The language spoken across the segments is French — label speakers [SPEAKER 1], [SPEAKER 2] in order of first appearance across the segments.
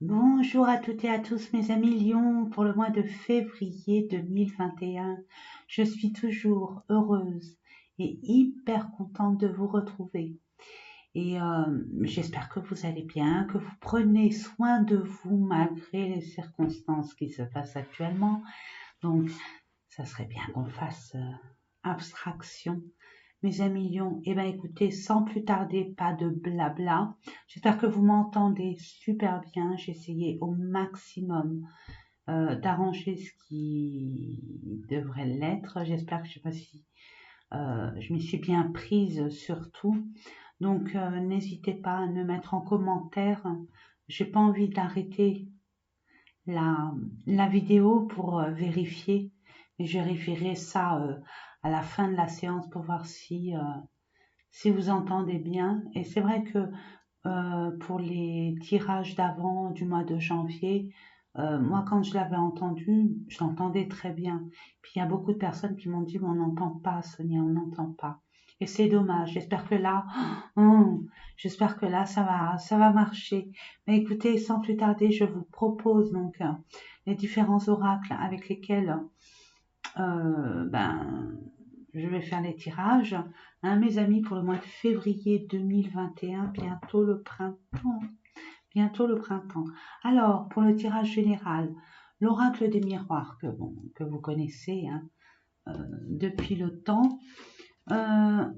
[SPEAKER 1] Bonjour à toutes et à tous mes amis Lion pour le mois de février 2021. Je suis toujours heureuse et hyper contente de vous retrouver. Et j'espère que vous allez bien, que vous prenez soin de vous malgré les circonstances qui se passent actuellement. Donc, ça serait bien qu'on fasse abstraction. Mes amis Lions, eh ben écoutez, sans plus tarder, pas de blabla. J'espère que vous m'entendez super bien. J'ai essayé au maximum d'arranger ce qui devrait l'être. J'espère que je sais pas si je m'y suis bien prise surtout. Donc n'hésitez pas à me mettre en commentaire. J'ai pas envie d'arrêter la, la vidéo pour vérifier. Mais je vérifierai ça à la fin de la séance pour voir si vous entendez bien. Et c'est vrai que pour les tirages d'avant du mois de janvier, moi quand je l'avais entendu, je l'entendais très bien. Puis il y a beaucoup de personnes qui m'ont dit mais on n'entend pas Sonia, on n'entend pas. Et c'est dommage. J'espère que là ça va marcher. Mais écoutez, sans plus tarder, je vous propose donc les différents oracles avec lesquels ben je vais faire les tirages. Hein, mes amis, pour le mois de février 2021, bientôt le printemps. Bientôt le printemps. Alors, pour le tirage général, l'oracle des miroirs que vous connaissez hein, depuis le temps.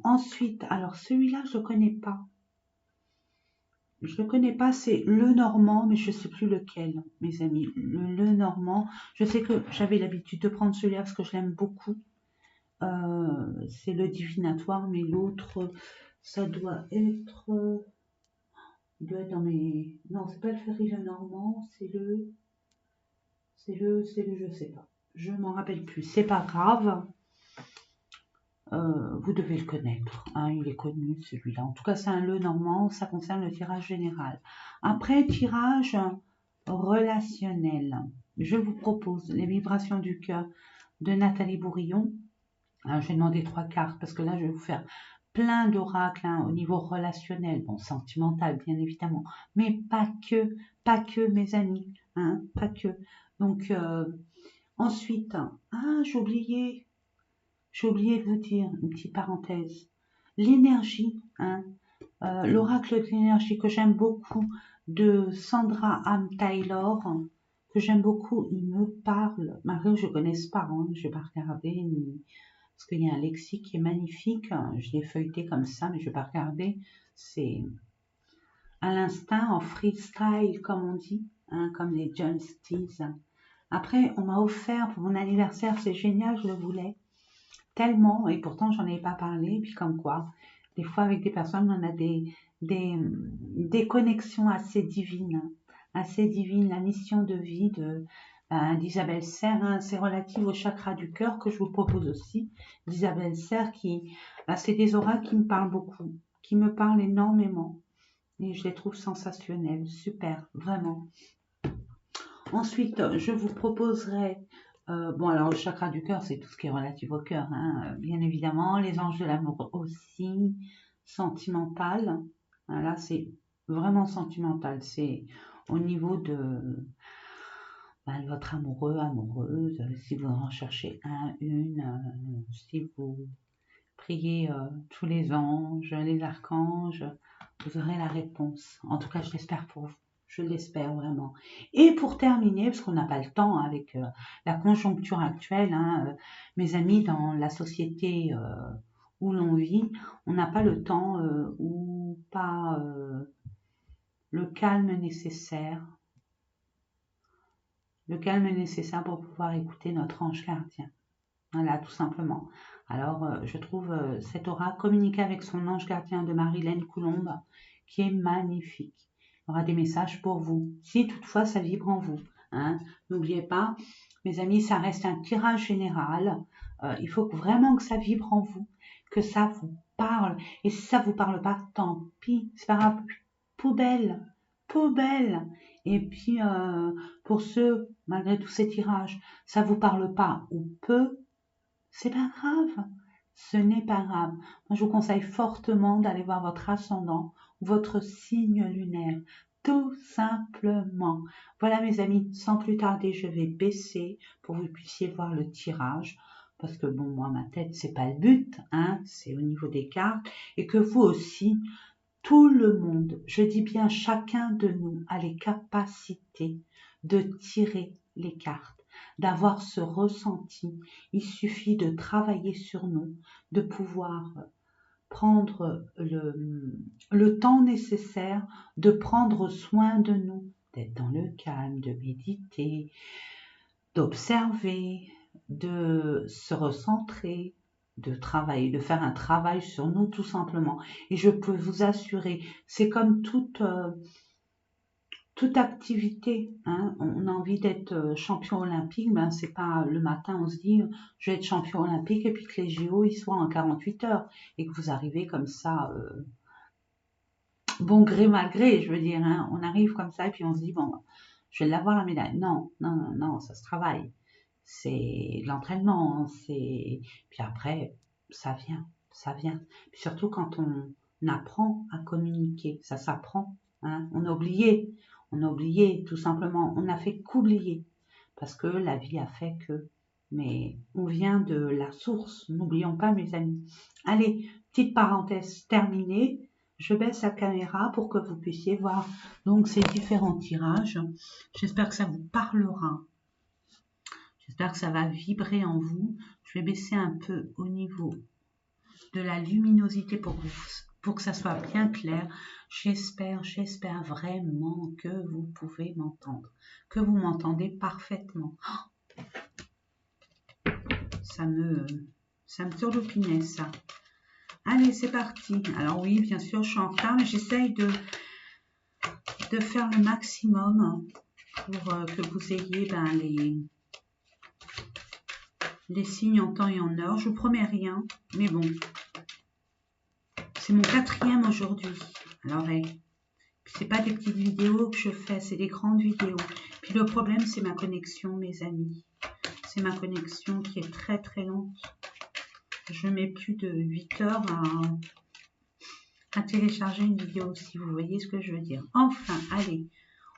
[SPEAKER 1] Ensuite, alors celui-là, je ne le connais pas. Je ne le connais pas, c'est le normand, mais je ne sais plus lequel, mes amis. Le normand, je sais que j'avais l'habitude de prendre celui-là parce que je l'aime beaucoup. C'est le divinatoire, mais l'autre, ça doit être. Il doit être dans mes. Non, c'est pas le ferry le normand, je sais pas. Je m'en rappelle plus. C'est pas grave. Vous devez le connaître. Hein, il est connu celui-là. En tout cas, c'est un le normand. Ça concerne le tirage général. Après, tirage relationnel. Je vous propose les vibrations du cœur de Nathalie Bourillon. Je vais demander 3 cartes parce que là, je vais vous faire plein d'oracles hein, au niveau relationnel, bon, sentimental bien évidemment, mais pas que mes amis, hein, pas que. Donc ensuite, j'ai oublié de vous dire une petite parenthèse, l'énergie, hein, l'oracle de l'énergie que j'aime beaucoup de Sandra Am Taylor, que j'aime beaucoup, il me parle, malgré que je ne connaisse pas, hein, je ne vais pas regarder ni parce qu'il y a un lexique qui est magnifique. Je l'ai feuilleté comme ça, mais je ne vais pas regarder. C'est à l'instinct, en freestyle, comme on dit, hein, comme les John Steels. Après, on m'a offert pour mon anniversaire, c'est génial, je le voulais tellement, et pourtant j'en avais pas parlé. Puis comme quoi, des fois avec des personnes, on a des connexions assez divines. La mission de vie d'Isabelle Serre, hein, c'est relative au chakra du cœur que je vous propose aussi. D'Isabelle Serre c'est des oracles qui me parlent beaucoup, qui me parlent énormément. Et je les trouve sensationnels, super, vraiment. Ensuite, je vous proposerai, bon alors le chakra du cœur, c'est tout ce qui est relatif au cœur, hein, bien évidemment, les anges de l'amour aussi, sentimental, hein, là c'est vraiment sentimental, c'est au niveau de ben, votre amoureux, amoureuse, si vous en cherchez un, une, si vous priez tous les anges, les archanges, vous aurez la réponse. En tout cas, je l'espère pour vous. Je l'espère vraiment. Et pour terminer, parce qu'on n'a pas le temps hein, avec la conjoncture actuelle, hein, mes amis, dans la société où l'on vit, on n'a pas le temps ou pas le calme nécessaire. Le calme nécessaire pour pouvoir écouter notre ange gardien. Voilà, tout simplement. Alors, je trouve cet aura communiquer avec son ange gardien de Marilène Coulombe, qui est magnifique. Il y aura des messages pour vous, si toutefois ça vibre en vous. Hein. N'oubliez pas, mes amis, ça reste un tirage général. Il faut vraiment que ça vibre en vous, que ça vous parle. Et si ça vous parle pas, tant pis, c'est pas grave. Poubelle, poubelle. Et puis, pour ceux, malgré tous ces tirages, ça vous parle pas ou peu, c'est pas grave, ce n'est pas grave. Moi, je vous conseille fortement d'aller voir votre ascendant, votre signe lunaire. Tout simplement. Voilà mes amis, sans plus tarder, je vais baisser pour que vous puissiez voir le tirage. Parce que bon, moi, ma tête, c'est pas le but, hein, c'est au niveau des cartes. Et que vous aussi, tout le monde, je dis bien chacun de nous, a les capacités de tirer les cartes, d'avoir ce ressenti. Il suffit de travailler sur nous, de pouvoir prendre le temps nécessaire, de prendre soin de nous, d'être dans le calme, de méditer, d'observer, de se recentrer, de travailler, de faire un travail sur nous tout simplement. Et je peux vous assurer, c'est comme toute activité, hein. On a envie d'être champion olympique, ben c'est pas le matin on se dit je vais être champion olympique et puis que les JO ils soient en 48 heures et que vous arrivez comme ça, bon gré mal gré, je veux dire, hein. On arrive comme ça et puis on se dit bon, je vais l'avoir la médaille. Non, non, non, non, ça se travaille. C'est de l'entraînement, hein, puis après ça vient, ça vient. Puis surtout quand on apprend à communiquer, ça s'apprend, hein. On a oublié tout simplement, on n'a fait qu'oublier parce que la vie a fait que. Mais on vient de la source, n'oublions pas mes amis. Allez, petite parenthèse terminée. Je baisse la caméra pour que vous puissiez voir donc ces différents tirages. J'espère que ça vous parlera. J'espère que ça va vibrer en vous. Je vais baisser un peu au niveau de la luminosité pour que ça soit bien clair. J'espère vraiment que vous pouvez m'entendre, que vous m'entendez parfaitement. Ça me turlupinait ça. Allez, c'est parti. Alors oui, bien sûr, je suis en retard, mais j'essaye de faire le maximum pour que vous ayez les signes en temps et en heure. Je vous promets rien, mais bon. C'est mon 4e aujourd'hui. Alors, c'est pas des petites vidéos que je fais, c'est des grandes vidéos. Puis le problème, c'est ma connexion, mes amis. C'est ma connexion qui est très très lente. Je mets plus de 8 heures à télécharger une vidéo, si vous voyez ce que je veux dire. Enfin, allez.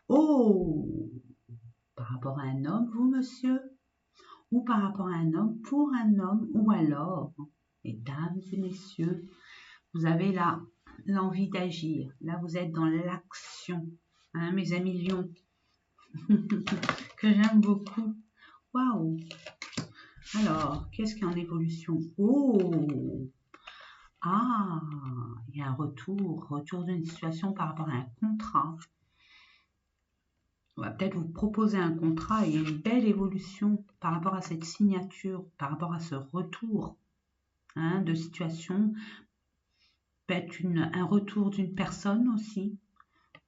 [SPEAKER 1] Oh! Par rapport à un homme, vous, monsieur? Ou par rapport à un homme, pour un homme, ou alors, mesdames et messieurs, vous avez là l'envie d'agir. Là, vous êtes dans l'action. Hein, mes amis lions, que j'aime beaucoup. Waouh! Alors, qu'est-ce qui est en évolution? Oh! Ah! Il y a un retour d'une situation par rapport à un contrat. On va peut-être vous proposer un contrat et une belle évolution par rapport à cette signature, par rapport à ce retour, hein, de situation. Peut-être un retour d'une personne aussi,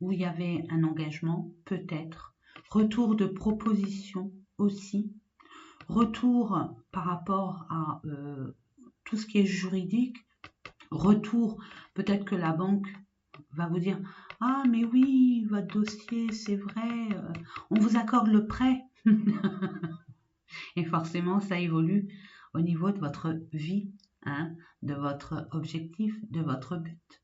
[SPEAKER 1] où il y avait un engagement, peut-être. Retour de proposition aussi. Retour par rapport à tout ce qui est juridique. Retour, peut-être que la banque va vous dire « Ah, mais oui, votre dossier, c'est vrai, on vous accorde le prêt. » Et forcément, ça évolue au niveau de votre vie, hein, de votre objectif, de votre but.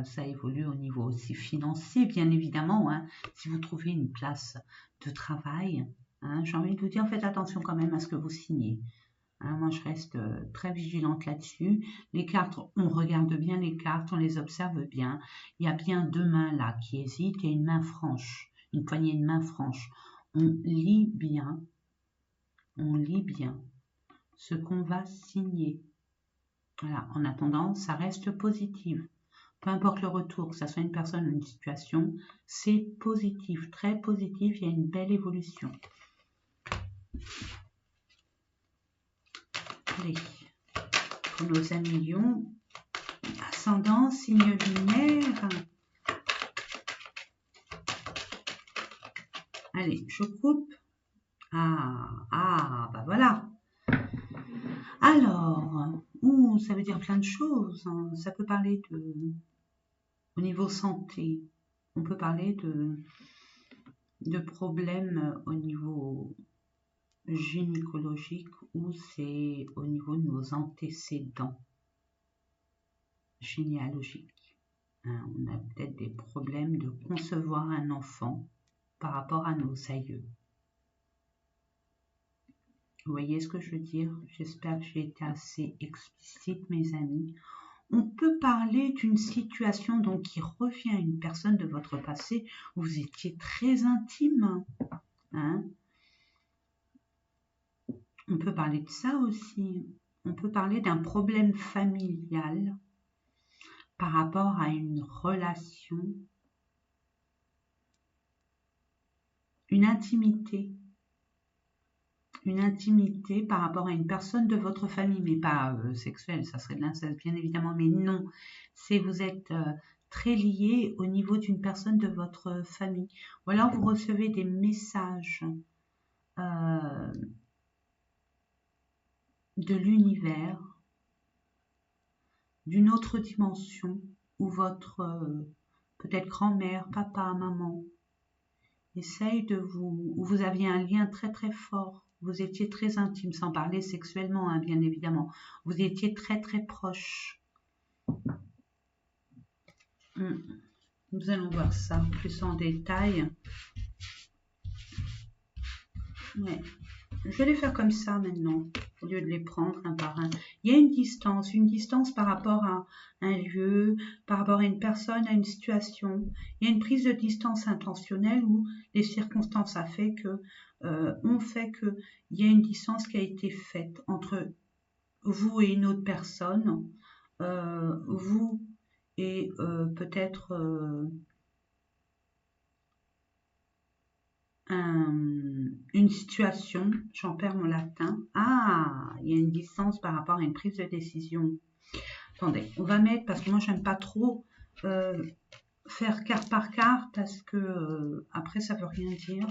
[SPEAKER 1] Ça évolue au niveau aussi financier, bien évidemment. Hein. Si vous trouvez une place de travail, hein, j'ai envie de vous dire, faites attention quand même à ce que vous signez. Hein, moi, je reste très vigilante là-dessus. Les cartes, on regarde bien les cartes, on les observe bien. Il y a bien 2 mains là qui hésitent et une main franche, une poignée de main franche. On lit bien ce qu'on va signer. Voilà, en attendant, ça reste positif. Peu importe le retour, que ce soit une personne ou une situation, c'est positif, très positif, il y a une belle évolution. Allez, pour nos amis lions, ascendant, signe lunaire. Allez, je coupe. Bah voilà. Alors, ça veut dire plein de choses. Hein. Ça peut parler au niveau santé. On peut parler de problèmes au niveau gynécologique ou c'est au niveau de nos antécédents généalogiques. hein. On a peut-être des problèmes de concevoir un enfant par rapport à nos aïeux. Vous voyez ce que je veux dire? J'espère que j'ai été assez explicite, mes amis. On peut parler d'une situation donc qui revient à une personne de votre passé où vous étiez très intime, hein. On peut parler de ça aussi. On peut parler d'un problème familial par rapport à une relation, une intimité par rapport à une personne de votre famille, mais pas sexuelle, ça serait de l'inceste bien évidemment, mais non, c'est vous êtes très lié au niveau d'une personne de votre famille, ou alors vous recevez des messages de l'univers, d'une autre dimension, où votre peut-être grand-mère, papa, maman, essaye de vous, où vous aviez un lien très très fort, vous étiez très intime, sans parler sexuellement, hein, bien évidemment, vous étiez très très proche. Nous allons voir ça plus en détail. Ouais. Je vais les faire comme ça maintenant, au lieu de les prendre un par un. Il y a une distance par rapport à un lieu, par rapport à une personne, à une situation. Il y a une prise de distance intentionnelle où les circonstances ont fait que, il y a une distance qui a été faite entre vous et une autre personne, vous et peut-être une situation, j'en perds mon latin. Ah, il y a une distance par rapport à une prise de décision. Attendez, on va mettre, parce que moi j'aime pas trop faire carte par carte, parce que après ça veut rien dire.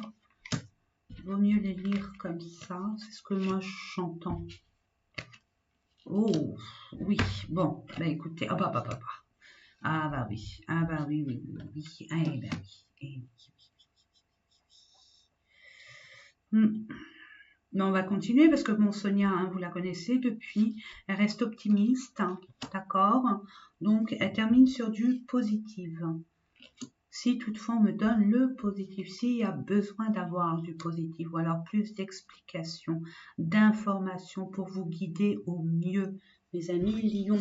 [SPEAKER 1] Il vaut mieux les lire comme ça, c'est ce que moi j'entends. Oh, oui, bon, bah écoutez, ah bah oui, ah bah oui, oui, oui, oui, ah, eh ben oui, oui. Mais on va continuer parce que bon, Sonia, hein, vous la connaissez depuis, elle reste optimiste, hein, d'accord? Donc, elle termine sur du positif. Si toutefois on me donne le positif, s'il y a besoin d'avoir du positif ou alors plus d'explications, d'informations pour vous guider au mieux, mes amis Lion,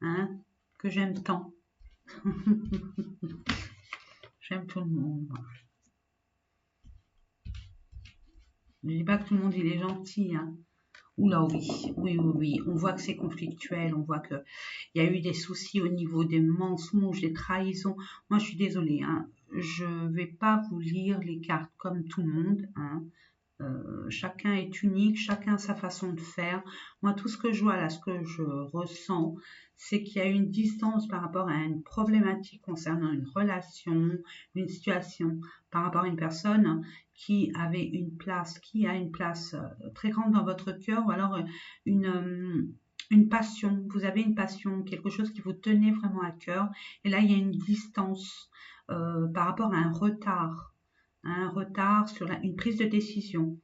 [SPEAKER 1] hein, que j'aime tant. J'aime tout le monde. Je ne dis pas que tout le monde il est gentil, hein. Oula oui, on voit que c'est conflictuel, on voit qu'il y a eu des soucis au niveau des mensonges, des trahisons. Moi, je suis désolée, hein, je ne vais pas vous lire les cartes comme tout le monde, hein. Chacun est unique, chacun a sa façon de faire. Moi, tout ce que je vois là, ce que je ressens, c'est qu'il y a une distance par rapport à une problématique concernant une relation, une situation, par rapport à une personne qui a une place très grande dans votre cœur, ou alors une passion. Vous avez une passion, quelque chose qui vous tenait vraiment à cœur. Et là, il y a une distance par rapport à un retard sur une prise de décision.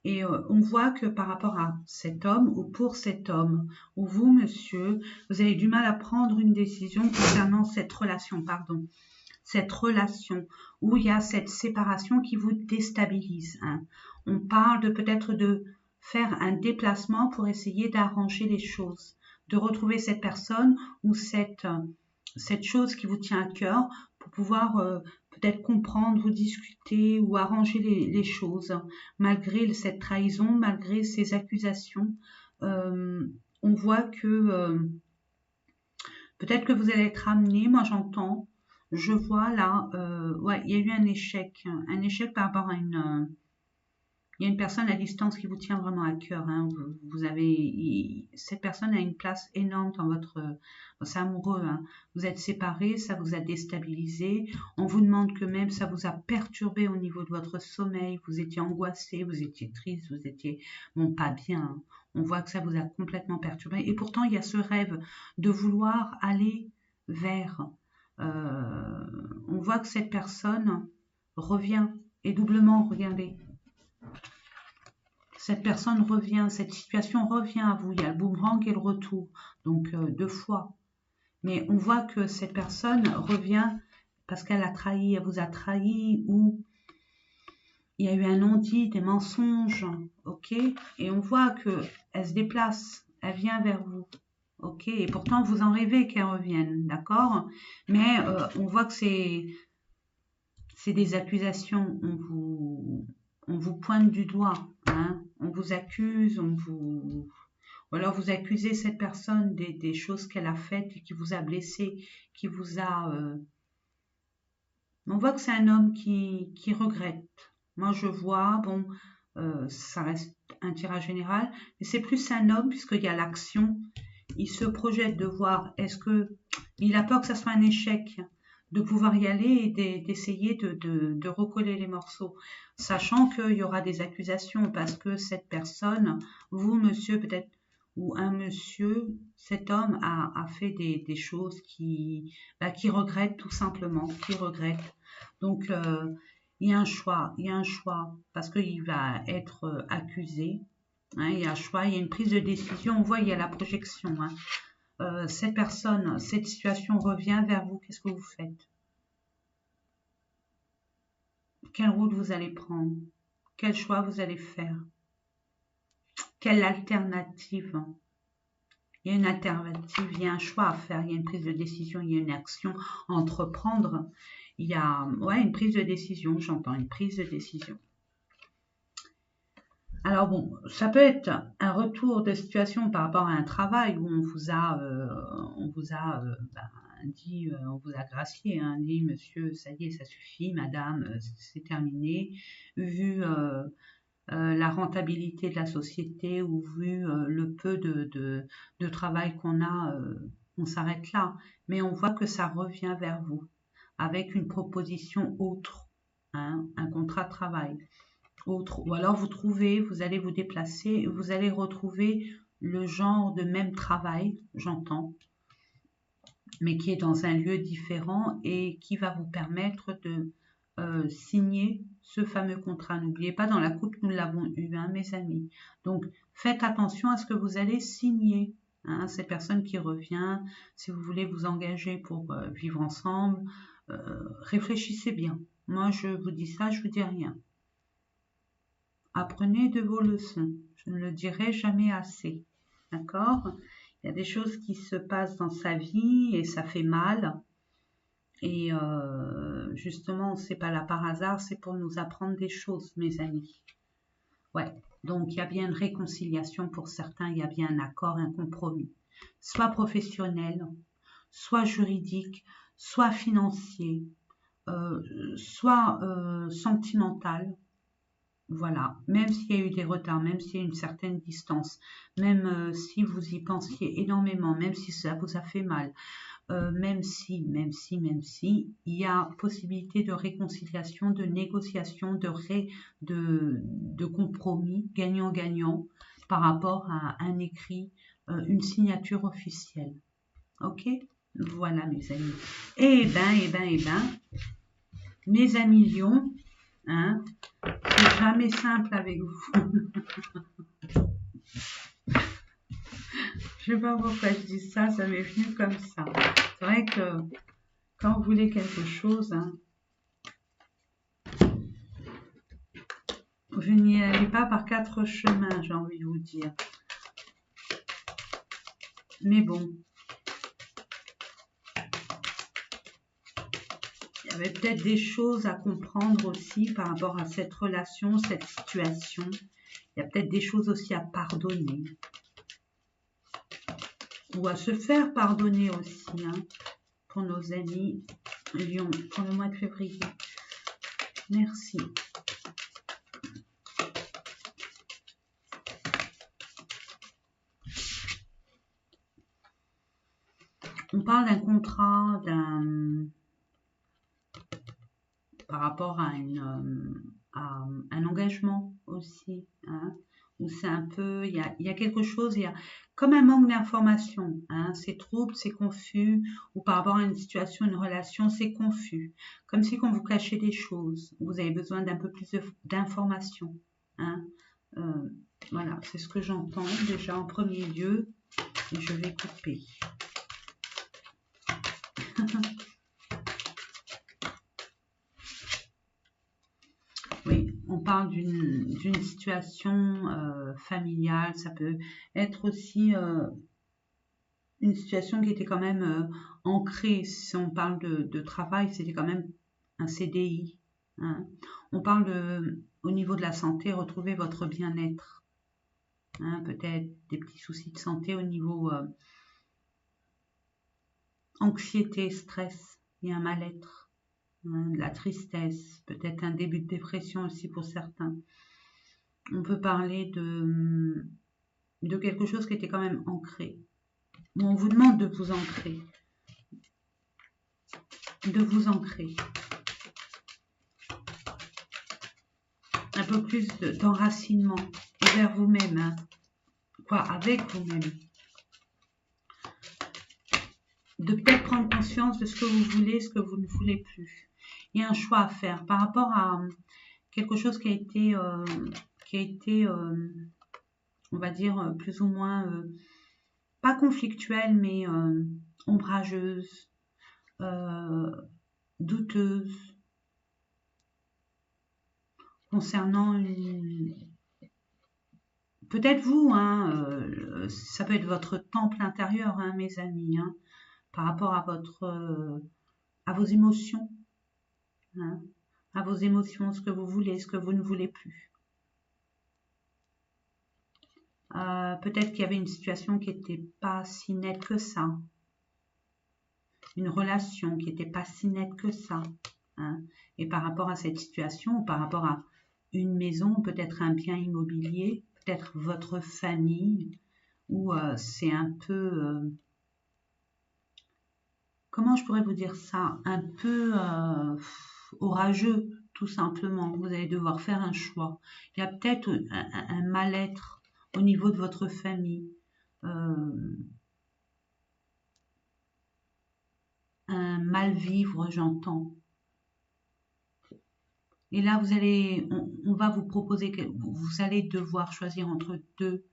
[SPEAKER 1] Et on voit que par rapport à cet homme ou pour cet homme, ou vous, monsieur, vous avez du mal à prendre une décision concernant cette relation, où il y a cette séparation qui vous déstabilise, hein. On parle de peut-être de faire un déplacement pour essayer d'arranger les choses, de retrouver cette personne ou cette chose qui vous tient à cœur pour pouvoir peut-être comprendre ou discuter ou arranger les choses, malgré cette trahison, malgré ces accusations. On voit que peut-être que vous allez être amené, moi j'entends, je vois là, ouais, il y a eu un échec par rapport à il y a une personne à distance qui vous tient vraiment à cœur, hein. Cette personne a une place énorme dans c'est amoureux, hein. Vous êtes séparés, ça vous a déstabilisé. On vous demande que même ça vous a perturbé au niveau de votre sommeil. Vous étiez angoissé, vous étiez triste, vous étiez, bon, pas bien, hein. On voit que ça vous a complètement perturbé. Et pourtant, il y a ce rêve de vouloir aller vers. On voit que cette personne revient et doublement, regardez. Cette personne revient, cette situation revient à vous. Il y a le boomerang et le retour. Donc, 2 fois. Mais on voit que cette personne revient parce qu'elle a trahi, elle vous a trahi, ou il y a eu un non-dit, des mensonges, ok? Et on voit que elle se déplace, elle vient vers vous, ok? Et pourtant, vous en rêvez qu'elle revienne, d'accord? Mais on voit que c'est des accusations, on vous pointe du doigt, hein? On vous accuse, ou alors vous accusez cette personne des choses qu'elle a faites, qui vous a blessé, qui vous a... On voit que c'est un homme qui regrette. Moi, je vois, bon, ça reste un tirage général, mais c'est plus un homme, puisqu'il y a l'action. Il se projette de voir, est-ce que... Il a peur que ça soit un échec, de pouvoir y aller et d'essayer de recoller les morceaux, sachant qu'il y aura des accusations, parce que cette personne, vous, monsieur, peut-être, ou un monsieur, cet homme a fait des choses qui regrette tout simplement, qui regrette. Donc, il y a un choix, parce qu'il va être accusé. Hein, il y a un choix, il y a une prise de décision. On voit, il y a la projection. Hein. Cette personne, cette situation revient vers vous. Qu'est-ce que vous faites? Quelle route vous allez prendre? Quel choix vous allez faire? Quelle alternative? Il y a une alternative, il y a un choix à faire, il y a une prise de décision, il y a une action à entreprendre. Il y a une prise de décision, j'entends une prise de décision. Alors bon, ça peut être un retour de situation par rapport à un travail où on vous a dit, on vous a gracié, hein, dit monsieur, ça y est, ça suffit, madame, c'est terminé, vu la rentabilité de la société ou vu le peu de travail qu'on a, on s'arrête là. Mais on voit que ça revient vers vous avec une proposition autre, hein, un contrat de travail autre. Ou alors vous allez vous déplacer, vous allez retrouver le genre de même travail, j'entends, mais qui est dans un lieu différent et qui va vous permettre de signer ce fameux contrat. N'oubliez pas, dans la coupe, nous l'avons eu, hein, mes amis. Donc, faites attention à ce que vous allez signer. Hein, cette personne qui revient, si vous voulez vous engager pour vivre ensemble, réfléchissez bien. Moi, je vous dis ça, je vous dis rien. Apprenez de vos leçons. Je ne le dirai jamais assez. D'accord? Il y a des choses qui se passent dans sa vie et ça fait mal. Et justement, c'est pas là par hasard, c'est pour nous apprendre des choses, mes amis. Ouais, donc il y a bien une réconciliation pour certains, il y a bien un accord, un compromis. Soit professionnel, soit juridique, soit financier, soit sentimental. Voilà, même s'il y a eu des retards, même s'il y a une certaine distance, même si vous y pensiez énormément, même si ça vous a fait mal, même si, il y a possibilité de réconciliation, de négociation, de compromis gagnant-gagnant par rapport à un écrit, une signature officielle. Ok? Voilà mes amis. Eh ben, mes amis lions, hein, c'est jamais simple avec vous. Je sais pas pourquoi je dis ça, ça m'est venu comme ça. C'est vrai que quand vous voulez quelque chose, hein, vous n'y allez pas par 4 chemins, j'ai envie de vous dire. Mais bon, il y avait peut-être des choses à comprendre aussi par rapport à cette relation, cette situation. Il y a peut-être des choses aussi à pardonner. Ou à se faire pardonner aussi, hein, pour nos amis Lions, pour le mois de février. Merci. On parle d'un contrat, par rapport à un engagement aussi, hein, où c'est un peu, il y a quelque chose, il y a comme un manque d'information, hein, c'est trouble, c'est confus, ou par rapport à une situation, une relation, c'est confus, comme si on vous cachait des choses, vous avez besoin d'un peu plus d'informations, hein, voilà, c'est ce que j'entends déjà en premier lieu, et je vais couper. Oui, on parle d'une situation familiale, ça peut être aussi une situation qui était quand même ancrée. Si on parle de travail, c'était quand même un CDI. Hein. On parle au niveau de la santé, retrouver votre bien-être. Hein, peut-être des petits soucis de santé au niveau anxiété, stress, il y a un mal-être, hein, de la tristesse, peut-être un début de dépression aussi pour certains. On peut parler de quelque chose qui était quand même ancré. On vous demande de vous ancrer. De vous ancrer. Un peu plus d'enracinement vers vous-même. Hein. Quoi, avec vous-même. De peut-être prendre conscience de ce que vous voulez, ce que vous ne voulez plus. Il y a un choix à faire par rapport à quelque chose qui a été on va dire, plus ou moins, pas conflictuelle, mais ombrageuse, douteuse, concernant peut-être vous, hein, ça peut être votre temple intérieur, hein, mes amis, hein, par rapport à à vos émotions, hein, à vos émotions, ce que vous voulez, ce que vous ne voulez plus. Peut-être qu'il y avait une situation qui n'était pas si nette que ça. Une relation qui n'était pas si nette que ça. Hein. Et par rapport à cette situation, ou par rapport à une maison, peut-être un bien immobilier, peut-être votre famille, ou c'est un peu... comment je pourrais vous dire ça? Un peu orageux, tout simplement. Vous allez devoir faire un choix. Il y a peut-être un mal-être au niveau de votre famille. Un mal-vivre, j'entends. Et là, on va vous proposer, vous allez devoir choisir entre deux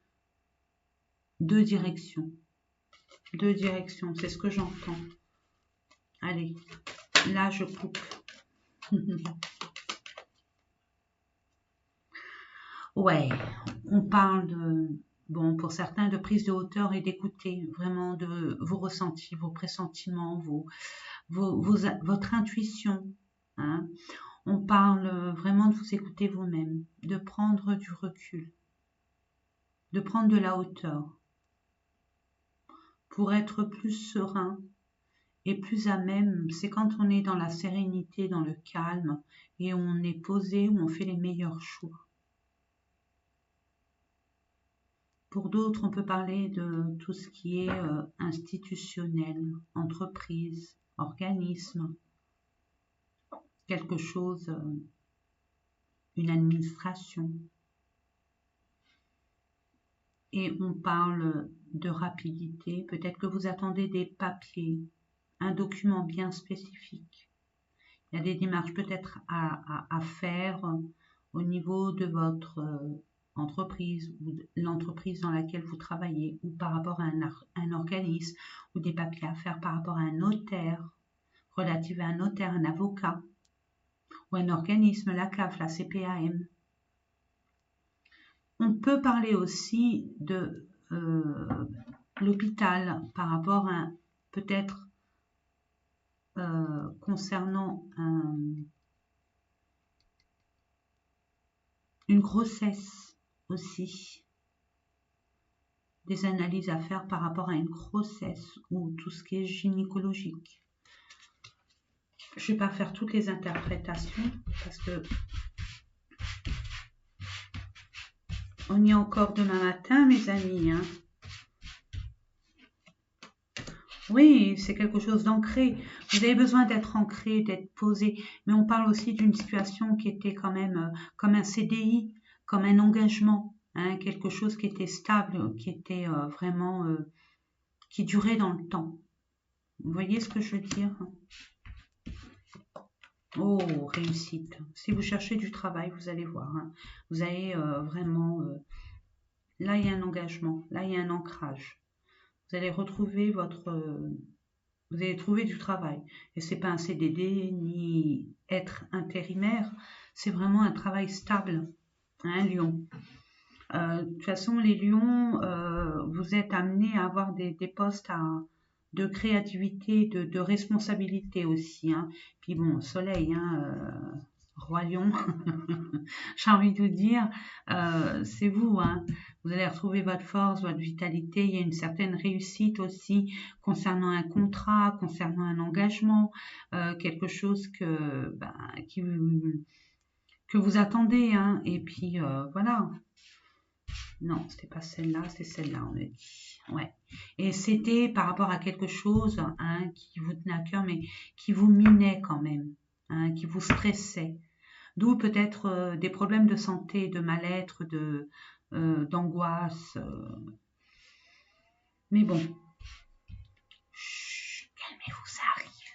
[SPEAKER 1] directions. Deux directions, c'est ce que j'entends. Allez, là, je coupe. Ouais, on parle bon, pour certains, de prise de hauteur et d'écouter vraiment de vos ressentis, vos pressentiments, votre intuition. Hein. On parle vraiment de vous écouter vous-même, de prendre du recul, de prendre de la hauteur pour être plus serein et plus à même. C'est quand on est dans la sérénité, dans le calme et on est posé, où on fait les meilleurs choix. Pour d'autres, on peut parler de tout ce qui est institutionnel, entreprise, organisme, quelque chose, une administration. Et on parle de rapidité. Peut-être que vous attendez des papiers, un document bien spécifique. Il y a des démarches peut-être à faire au niveau de votre entreprise ou de l'entreprise dans laquelle vous travaillez, ou par rapport à un organisme, ou des papiers à faire par rapport à un notaire, relatif à un notaire, un avocat, ou un organisme, la CAF, la CPAM. On peut parler aussi de l'hôpital par rapport à peut-être concernant une grossesse aussi, des analyses à faire par rapport à une grossesse ou tout ce qui est gynécologique. Je ne vais pas faire toutes les interprétations parce que on y est encore demain matin, mes amis. Hein. Oui, c'est quelque chose d'ancré. Vous avez besoin d'être ancré, d'être posé. Mais on parle aussi d'une situation qui était quand même comme un CDI, comme un engagement, hein, quelque chose qui était stable, qui était vraiment, qui durait dans le temps. Vous voyez ce que je veux dire? Oh, réussite. Si vous cherchez du travail, vous allez voir. Hein. Vous allez vraiment... là, il y a un engagement. Là, il y a un ancrage. Vous allez retrouver votre Vous allez trouver du travail. Et c'est pas un CDD ni être intérimaire, c'est vraiment un travail stable, hein, Lion. De toute façon, les lions, vous êtes amenés à avoir des postes de créativité, de responsabilité aussi. Hein. Puis bon, soleil, hein, roi lion, j'ai envie de vous dire, c'est vous. Hein. Vous allez retrouver votre force, votre vitalité. Il y a une certaine réussite aussi concernant un contrat, concernant un engagement, quelque chose que vous attendez. Hein. Et puis voilà. Non, c'était pas celle-là, c'est celle-là, on a dit. Ouais. Et c'était par rapport à quelque chose, hein, qui vous tenait à cœur, mais qui vous minait quand même, hein, qui vous stressait. D'où peut-être des problèmes de santé, de mal-être, d'angoisse. Mais bon, chut, calmez-vous, ça arrive.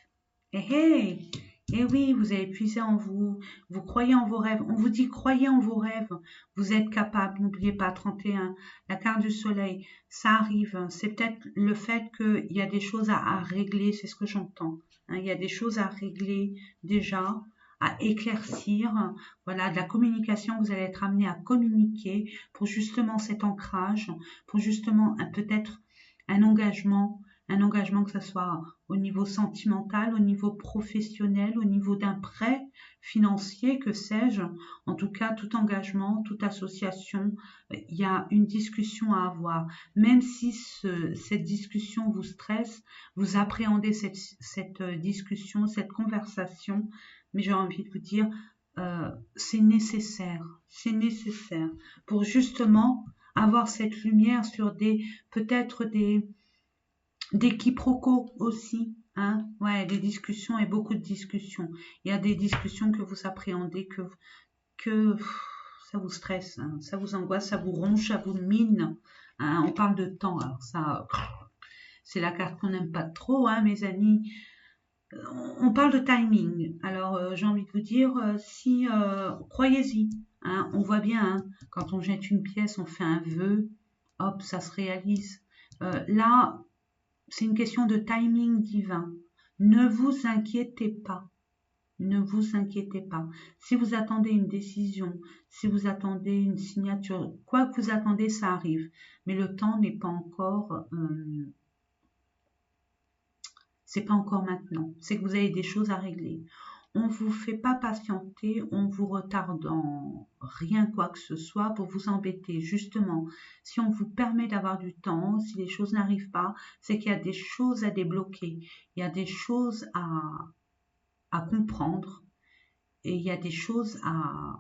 [SPEAKER 1] Eh hey, eh oui, vous avez puisé en vous, vous croyez en vos rêves. On vous dit croyez en vos rêves, vous êtes capable. N'oubliez pas, 31, la carte du soleil, ça arrive. C'est peut-être le fait qu'il y a des choses à régler, c'est ce que j'entends. Hein, il y a des choses à régler déjà, à éclaircir. Voilà, de la communication, vous allez être amené à communiquer pour justement cet ancrage, pour justement peut-être un engagement que ce soit au niveau sentimental, au niveau professionnel, au niveau d'un prêt financier, que sais-je. En tout cas, tout engagement, toute association, il y a une discussion à avoir. Même si cette discussion vous stresse, vous appréhendez cette discussion, cette conversation, mais j'ai envie de vous dire, c'est nécessaire pour justement avoir cette lumière sur peut-être des quiproquos aussi, hein, ouais, des discussions et beaucoup de discussions. Il y a des discussions que vous appréhendez, que ça vous stresse, hein, ça vous angoisse, ça vous ronge, ça vous mine. Hein, on parle de temps, alors ça, c'est la carte qu'on n'aime pas trop, hein, mes amis. On parle de timing. Alors, j'ai envie de vous dire, si croyez-y. Hein, on voit bien, hein, quand on jette une pièce, on fait un vœu, hop, ça se réalise. Là, c'est une question de timing divin. Ne vous inquiétez pas. Ne vous inquiétez pas. Si vous attendez une décision, si vous attendez une signature, quoi que vous attendez, ça arrive. Mais le temps n'est pas encore, c'est pas encore maintenant. C'est que vous avez des choses à régler. On ne vous fait pas patienter, on vous retarde en rien quoi que ce soit pour vous embêter. Justement, si on vous permet d'avoir du temps, si les choses n'arrivent pas, c'est qu'il y a des choses à débloquer, il y a des choses à comprendre et il y a des choses à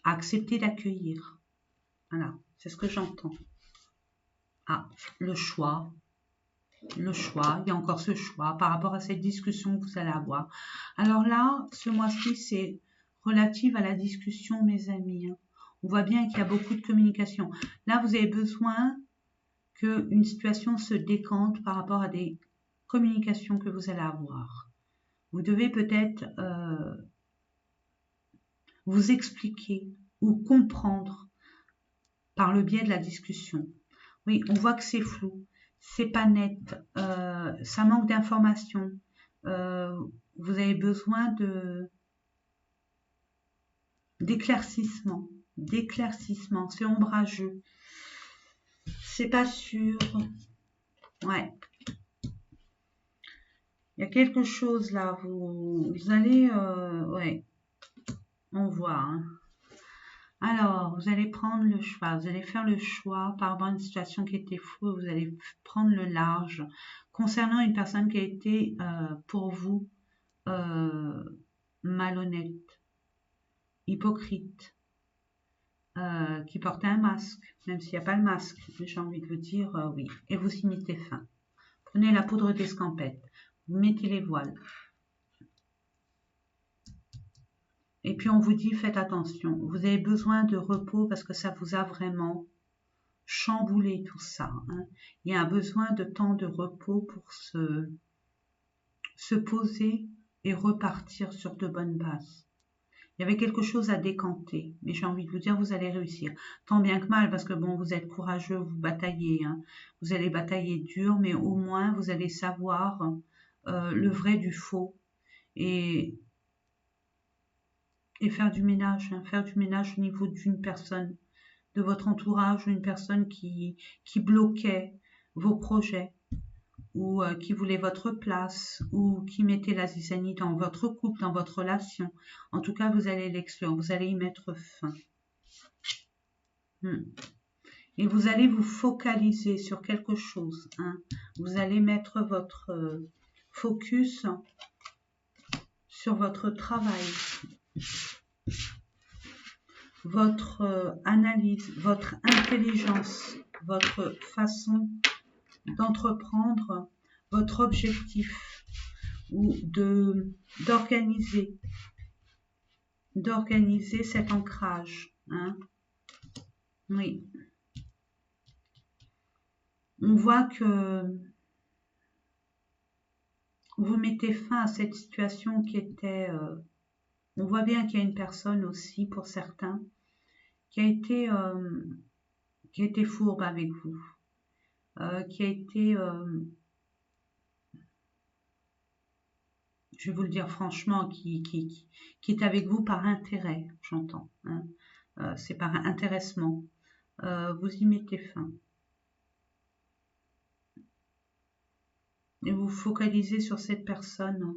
[SPEAKER 1] accepter d'accueillir. Voilà, c'est ce que j'entends. Ah, le choix, il y a encore ce choix par rapport à cette discussion que vous allez avoir. Alors là, ce mois-ci, c'est relative à la discussion, mes amis. Hein. On voit bien qu'il y a beaucoup de communication. Là, vous avez besoin qu'une situation se décante par rapport à des communications que vous allez avoir. Vous devez peut-être vous expliquer ou comprendre par le biais de la discussion. Oui, on voit que c'est flou, c'est pas net, ça manque d'informations. Vous avez besoin d'éclaircissement, c'est ombrageux, c'est pas sûr. Ouais, il y a quelque chose là, vous allez, ouais, on voit. Hein. Alors, vous allez prendre le choix, vous allez faire le choix par rapport à une situation qui était floue, vous allez prendre le large concernant une personne qui a été pour vous malhonnête, hypocrite, qui portait un masque, même s'il n'y a pas le masque, mais j'ai envie de vous dire oui. Et vous y mettez fin. Prenez la poudre d'escampette, vous mettez les voiles. Et puis on vous dit, faites attention, vous avez besoin de repos parce que ça vous a vraiment chamboulé tout ça. Hein. Il y a un besoin de temps de repos pour se poser et repartir sur de bonnes bases. Il y avait quelque chose à décanter, mais j'ai envie de vous dire, vous allez réussir. Tant bien que mal, parce que bon, vous êtes courageux, vous bataillez, hein. Vous allez batailler dur, mais au moins, vous allez savoir le vrai du faux et, et faire du ménage, hein, faire du ménage au niveau d'une personne, de votre entourage, une personne qui bloquait vos projets ou qui voulait votre place, ou qui mettait la zizanie dans votre couple, dans votre relation. En tout cas, vous allez l'exclure, vous allez y mettre fin. Et vous allez vous focaliser sur quelque chose. Hein. Vous allez mettre votre focus sur votre travail, votre analyse, votre intelligence, votre façon d'entreprendre, votre objectif ou d'organiser cet ancrage. Hein. Oui. On voit que vous mettez fin à cette situation qui était... on voit bien qu'il y a une personne aussi, pour certains, qui a été fourbe avec vous, qui a été... je vais vous le dire franchement, qui est avec vous par intérêt, j'entends. Hein. C'est par intéressement. Vous y mettez fin. Et vous focalisez sur cette personne.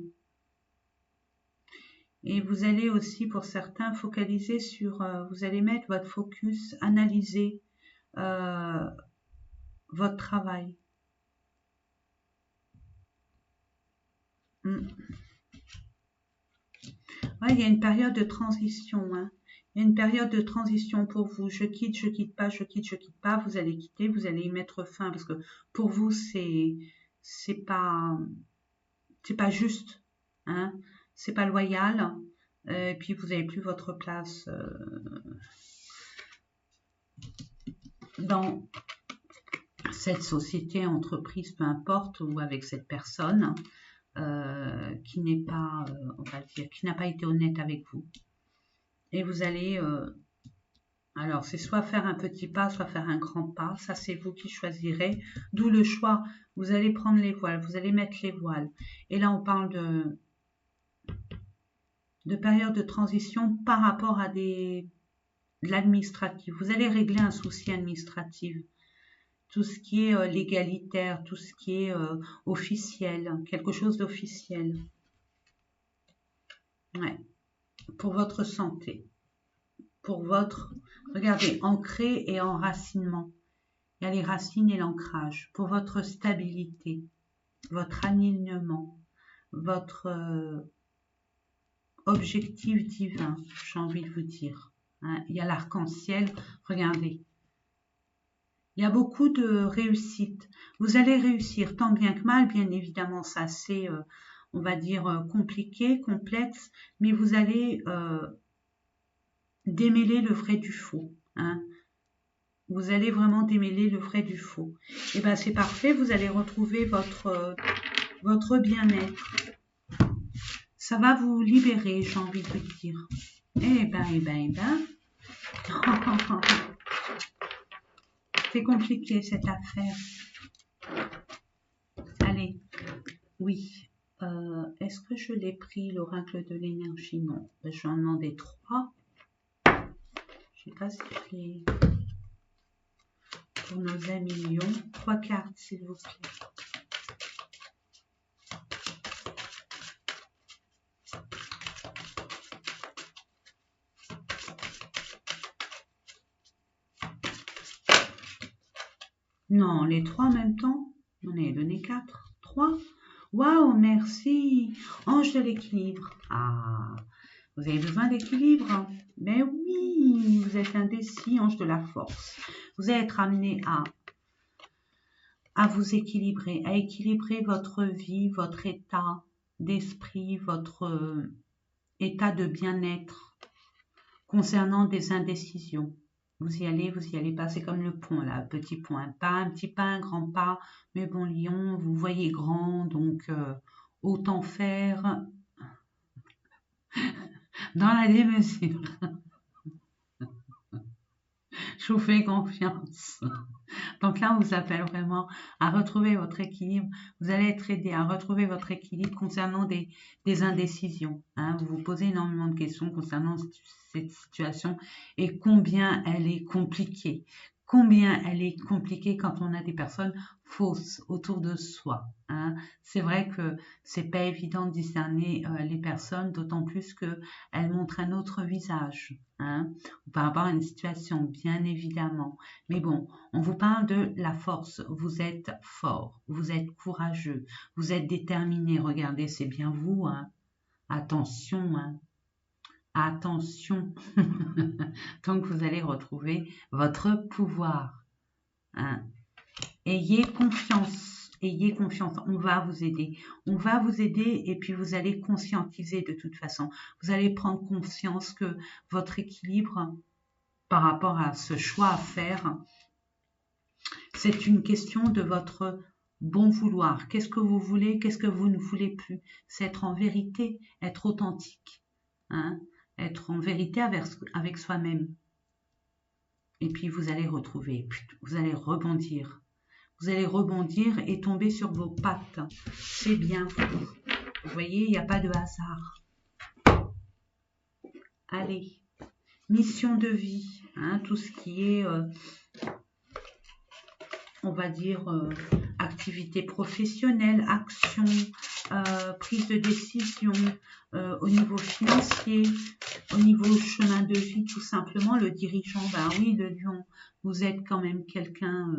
[SPEAKER 1] Et vous allez aussi, pour certains, focaliser sur... vous allez mettre votre focus, analyser votre travail. Ouais, il y a une période de transition. Hein. Il y a une période de transition pour vous. Je quitte pas, je quitte pas. Vous allez quitter, vous allez y mettre fin. Parce que pour vous, c'est pas juste. Hein. C'est pas loyal. Et puis vous n'avez plus votre place dans cette société, entreprise, peu importe, ou avec cette personne qui n'est pas, on va dire, qui n'a pas été honnête avec vous. Et vous allez, alors c'est soit faire un petit pas, soit faire un grand pas, ça c'est vous qui choisirez, d'où le choix, vous allez prendre les voiles, vous allez mettre les voiles. Et là on parle de période de transition par rapport à de l'administratif. Vous allez régler un souci administratif. Tout ce qui est légalitaire, tout ce qui est officiel, quelque chose d'officiel. Ouais. Pour votre santé. Pour votre, regardez, ancré et enracinement. Il y a les racines et l'ancrage. Pour votre stabilité, votre alignement, votre objectif divin, j'ai envie de vous dire. Hein. Il y a l'arc-en-ciel, regardez. Il y a beaucoup de réussite. Vous allez réussir tant bien que mal, bien évidemment, ça c'est, on va dire, compliqué, complexe, mais vous allez démêler le vrai du faux. Hein. Vous allez vraiment démêler le vrai du faux. Et bien c'est parfait, vous allez retrouver votre bien-être. Ça va vous libérer, j'ai envie de vous dire. Eh ben. C'est compliqué cette affaire. Allez, oui. Est-ce que je l'ai pris, l'oracle de l'énergie? Non. Je vais en demander 3. Je ne sais pas si je l'ai... Pour nos amis lions. 3 cartes, s'il vous plaît. Non, les 3 en même temps. On est donné 4. 3. Waouh, merci. Ange de l'équilibre. Ah, vous avez besoin d'équilibre. Mais oui, vous êtes indécis, ange de la force. Vous allez être amené à vous équilibrer, à équilibrer votre vie, votre état d'esprit, votre état de bien-être concernant des indécisions. Vous y allez pas, c'est comme le pont là, petit point, pas un petit pas, un grand pas, mais bon lion, vous voyez grand, donc autant faire dans la démesure. Je vous fais confiance. Donc là, on vous appelle vraiment à retrouver votre équilibre. Vous allez être aidé à retrouver votre équilibre concernant des indécisions. Hein. Vous vous posez énormément de questions concernant cette situation et combien elle est compliquée. Combien elle est compliquée quand on a des personnes fausses autour de soi. Hein. C'est vrai que c'est pas évident de discerner les personnes, d'autant plus qu'elles montrent un autre visage. Hein, par rapport à une situation, bien évidemment. Mais bon, on vous parle de la force. Vous êtes fort, vous êtes courageux, vous êtes déterminé. Regardez, c'est bien vous. Hein. Attention, hein. Attention. Donc vous allez retrouver votre pouvoir. Hein. Ayez confiance. Ayez confiance. On va vous aider. On va vous aider et puis vous allez conscientiser de toute façon. Vous allez prendre conscience que votre équilibre par rapport à ce choix à faire, c'est une question de votre bon vouloir. Qu'est-ce que vous voulez, qu'est-ce que vous ne voulez plus? C'est être en vérité, être authentique, hein, être en vérité avec soi-même. Et puis vous allez retrouver, vous allez rebondir. Vous allez rebondir et tomber sur vos pattes. C'est bien vous. Vous voyez, il n'y a pas de hasard. Allez, mission de vie, hein, tout ce qui est... on va dire, activité professionnelle, action, prise de décision, au niveau financier, au niveau chemin de vie, tout simplement, le dirigeant, ben oui, le lion, vous êtes quand même quelqu'un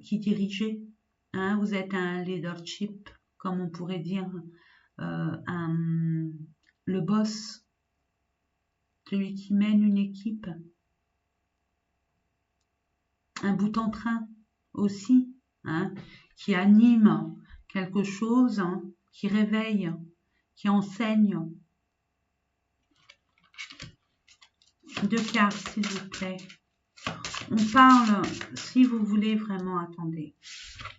[SPEAKER 1] qui dirigez, hein, vous êtes un leadership, comme on pourrait dire, le boss, celui qui mène une équipe, un bout en train aussi, hein, qui anime quelque chose, hein, qui réveille, qui enseigne. Deux cartes, s'il vous plaît. On parle, si vous voulez vraiment, attendez.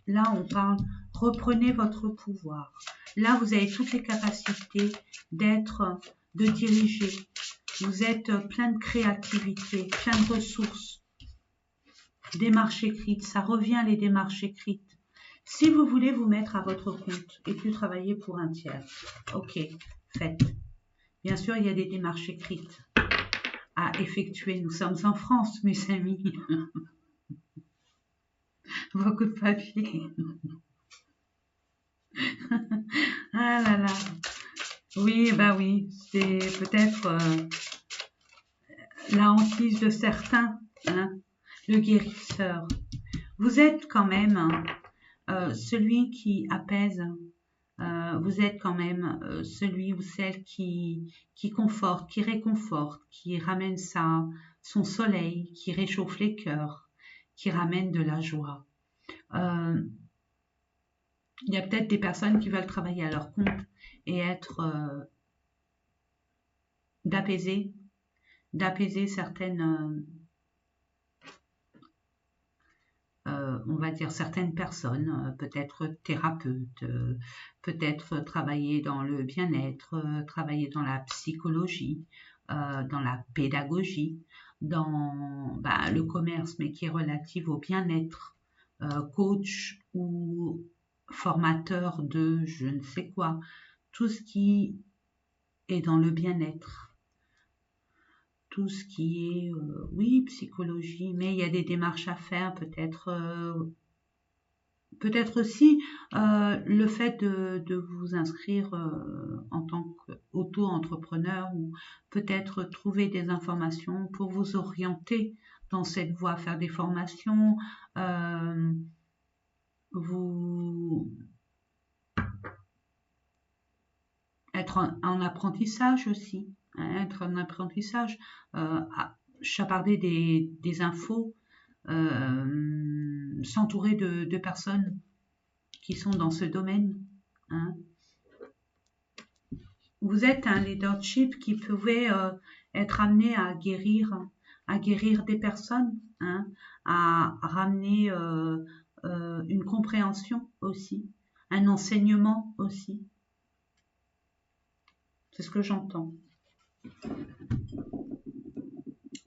[SPEAKER 1] Là, on parle, reprenez votre pouvoir. Là, vous avez toutes les capacités d'être, de diriger. Vous êtes plein de créativité, plein de ressources. Démarche écrite, ça revient les démarches écrites. Si vous voulez vous mettre à votre compte et plus travailler pour un tiers, ok, faites. Bien sûr, il y a des démarches écrites à effectuer. Nous sommes en France, mes amis. Beaucoup de papier. Ah là là. Oui, bah oui, c'est peut-être la hantise de certains, hein, le guérisseur. Vous êtes quand même celui qui apaise. Vous êtes quand même celui ou celle qui conforte, qui réconforte, qui ramène son soleil, qui réchauffe les cœurs, qui ramène de la joie. Il y a peut-être des personnes qui veulent travailler à leur compte et être d'apaiser certaines, on va dire certaines personnes, peut-être thérapeutes, peut-être travailler dans le bien-être, travailler dans la psychologie, dans la pédagogie, dans le commerce, mais qui est relatif au bien-être, coach ou formateur de je ne sais quoi, tout ce qui est dans le bien-être. Tout ce qui est, oui, psychologie, mais il y a des démarches à faire, peut-être aussi le fait de vous inscrire en tant qu'auto-entrepreneur ou peut-être trouver des informations pour vous orienter dans cette voie, faire des formations, vous être en apprentissage aussi, hein, être en apprentissage, chaparder des infos, s'entourer de personnes qui sont dans ce domaine. Hein. Vous êtes un leadership qui pouvait être amené à guérir des personnes, hein, à ramener une compréhension aussi, un enseignement aussi. C'est ce que j'entends.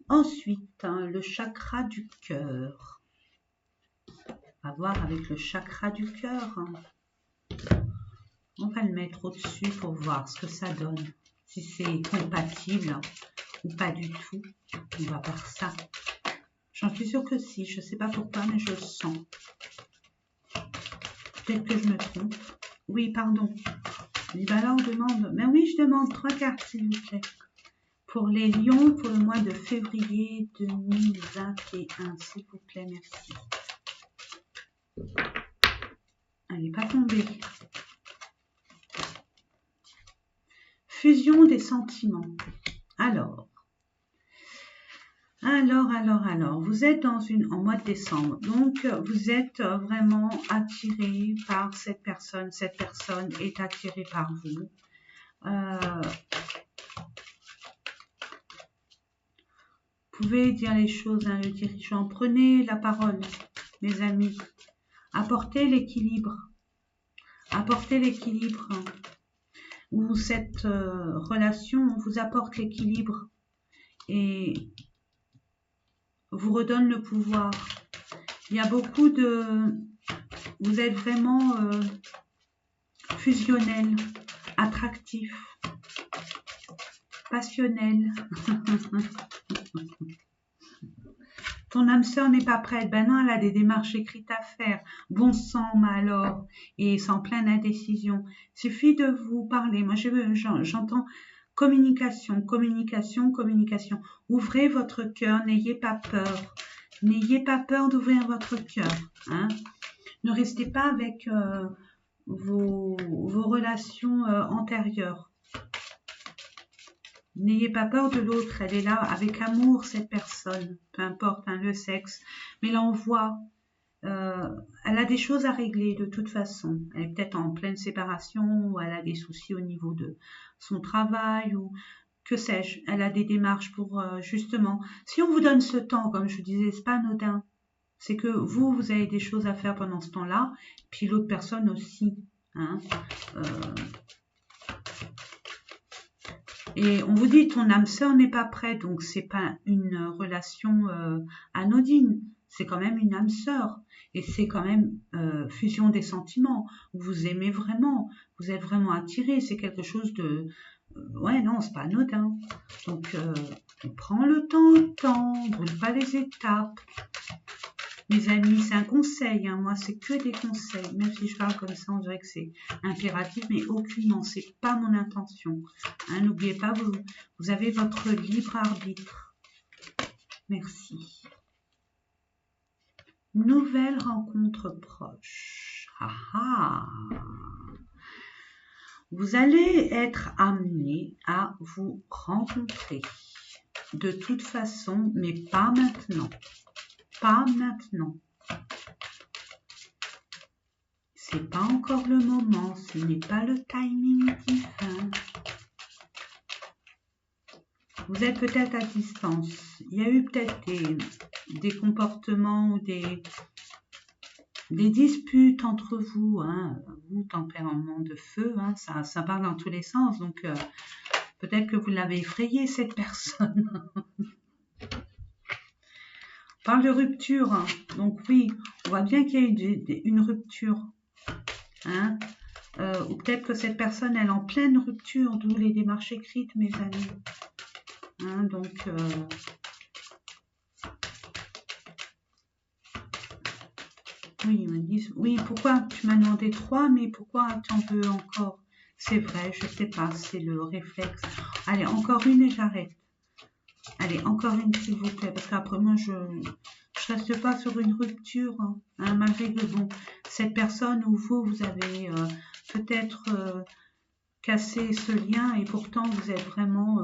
[SPEAKER 1] Ensuite, le chakra du cœur. On va voir avec le chakra du cœur. On va le mettre au-dessus pour voir ce que ça donne. Si c'est compatible ou pas du tout. On va voir ça. J'en suis sûre que si. Je ne sais pas pourquoi, mais je le sens. Peut-être que je me trompe. Oui, pardon. Alors, on demande. Mais oui, je demande 3 cartes, s'il vous plaît. Pour les lions, pour le mois de février 2021. S'il vous plaît, merci. Elle n'est pas tombée. Fusion des sentiments. Alors, vous êtes en mois de décembre, donc vous êtes vraiment attiré par cette personne est attirée par vous. Vous pouvez dire les choses, hein, le dirigeant, prenez la parole, mes amis, apportez l'équilibre, où cette relation vous apporte l'équilibre et vous redonne le pouvoir. Il y a beaucoup de... Vous êtes vraiment fusionnel, attractif, passionnel. Ton âme sœur n'est pas prête. Ben non, elle a des démarches écrites à faire. Bon sang, mais alors. Et sans pleine indécision. Suffit de vous parler. Moi, j'entends communication, communication, communication. Ouvrez votre cœur, n'ayez pas peur. N'ayez pas peur d'ouvrir votre cœur. Hein. Ne restez pas avec vos relations antérieures. N'ayez pas peur de l'autre, elle est là avec amour, cette personne, peu importe hein, le sexe. Mais là, on voit, elle a des choses à régler de toute façon. Elle est peut-être en pleine séparation, ou elle a des soucis au niveau de son travail, ou que sais-je. Elle a des démarches pour, justement, si on vous donne ce temps, comme je vous disais, c'est pas anodin. C'est que vous avez des choses à faire pendant ce temps-là, puis l'autre personne aussi. Hein. Et on vous dit, ton âme sœur n'est pas prête, donc c'est pas une relation anodine, c'est quand même une âme sœur. Et c'est quand même fusion des sentiments. Vous aimez vraiment, vous êtes vraiment attiré, c'est quelque chose de... ouais, non, c'est pas anodin. Donc, on prend le temps, on brûle pas les étapes. Mes amis, c'est un conseil, hein. Moi c'est que des conseils, même si je parle comme ça, on dirait que c'est impératif, mais aucunement, c'est pas mon intention. Hein, n'oubliez pas, vous avez votre libre arbitre. Merci. Nouvelle rencontre proche. Ah ah. Vous allez être amené à vous rencontrer. De toute façon, mais pas maintenant. Pas maintenant. C'est pas encore le moment, ce n'est pas le timing divin. Vous êtes peut-être à distance. Il y a eu peut-être des comportements ou des disputes entre vous. Hein. Vous, tempérament de feu, hein, ça part dans tous les sens. Donc, peut-être que vous l'avez effrayé, cette personne. On parle de rupture. Hein. Donc, oui, on voit bien qu'il y a eu une rupture. Hein. Ou peut-être que cette personne elle est en pleine rupture, d'où les démarches écrites, mes amis. Hein, donc, oui, ils me disent, oui, pourquoi tu m'as demandé 3, mais pourquoi tu en veux encore? C'est vrai, je sais pas, c'est le réflexe. Allez, encore une et j'arrête. Allez, encore une, s'il vous plaît, parce qu'après moi, je reste pas sur une rupture, hein, malgré que, bon, cette personne ou vous avez peut-être cassé ce lien et pourtant vous êtes vraiment...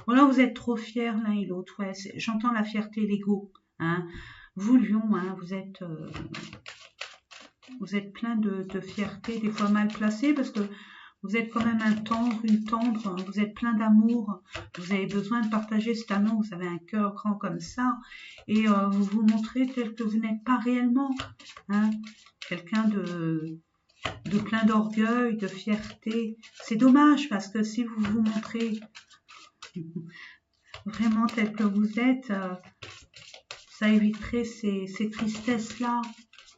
[SPEAKER 1] voilà, vous êtes trop fiers l'un et l'autre, ouais, j'entends la fierté, l'ego, hein. Vous, Lion, hein, vous êtes plein de fierté, des fois mal placé, parce que vous êtes quand même un tendre, une tendre, vous êtes plein d'amour, vous avez besoin de partager cet amour, vous avez un cœur grand comme ça, et vous vous montrez tel que vous n'êtes pas réellement, hein, quelqu'un de plein d'orgueil, de fierté. C'est dommage, parce que si vous vous montrez vraiment tel que vous êtes, ça éviterait ces tristesses-là,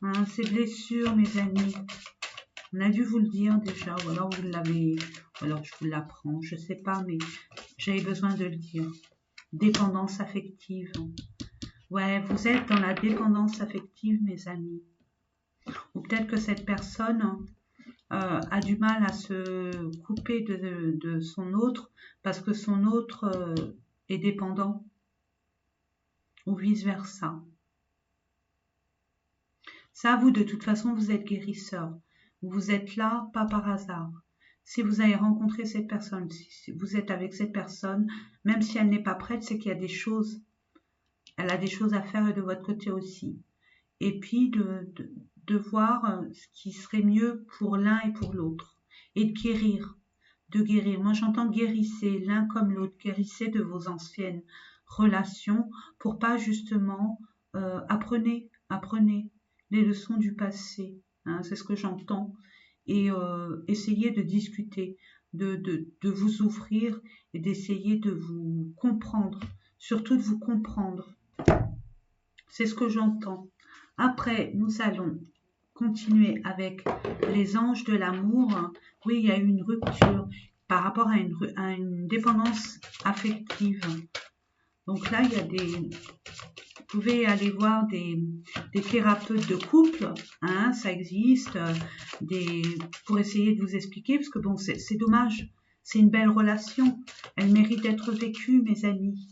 [SPEAKER 1] hein, ces blessures, mes amis. On a dû vous le dire déjà, ou alors vous l'avez, ou alors je vous l'apprends, je sais pas, mais j'avais besoin de le dire. Dépendance affective. Ouais, vous êtes dans la dépendance affective, mes amis. Ou peut-être que cette personne a du mal à se couper de son autre parce que son autre est dépendant, ou vice-versa. Ça, vous, de toute façon, vous êtes guérisseur. Vous êtes là, pas par hasard. Si vous avez rencontré cette personne, si vous êtes avec cette personne, même si elle n'est pas prête, c'est qu'il y a des choses, elle a des choses à faire et de votre côté aussi. Et puis de voir ce qui serait mieux pour l'un et pour l'autre. Et de guérir. De guérir. Moi, j'entends guérissez l'un comme l'autre. Guérissez de vos anciennes relations pour pas justement apprenez les leçons du passé. Hein, c'est ce que j'entends. Et essayez de discuter, de vous ouvrir et d'essayer de vous comprendre. Surtout de vous comprendre. C'est ce que j'entends. Après, nous allons continuer avec les anges de l'amour. Oui, il y a eu une rupture par rapport à une dépendance affective. Donc là, il y a des... Vous pouvez aller voir des thérapeutes de couple, hein, ça existe, pour essayer de vous expliquer, parce que bon, c'est dommage, c'est une belle relation, elle mérite d'être vécue, mes amis.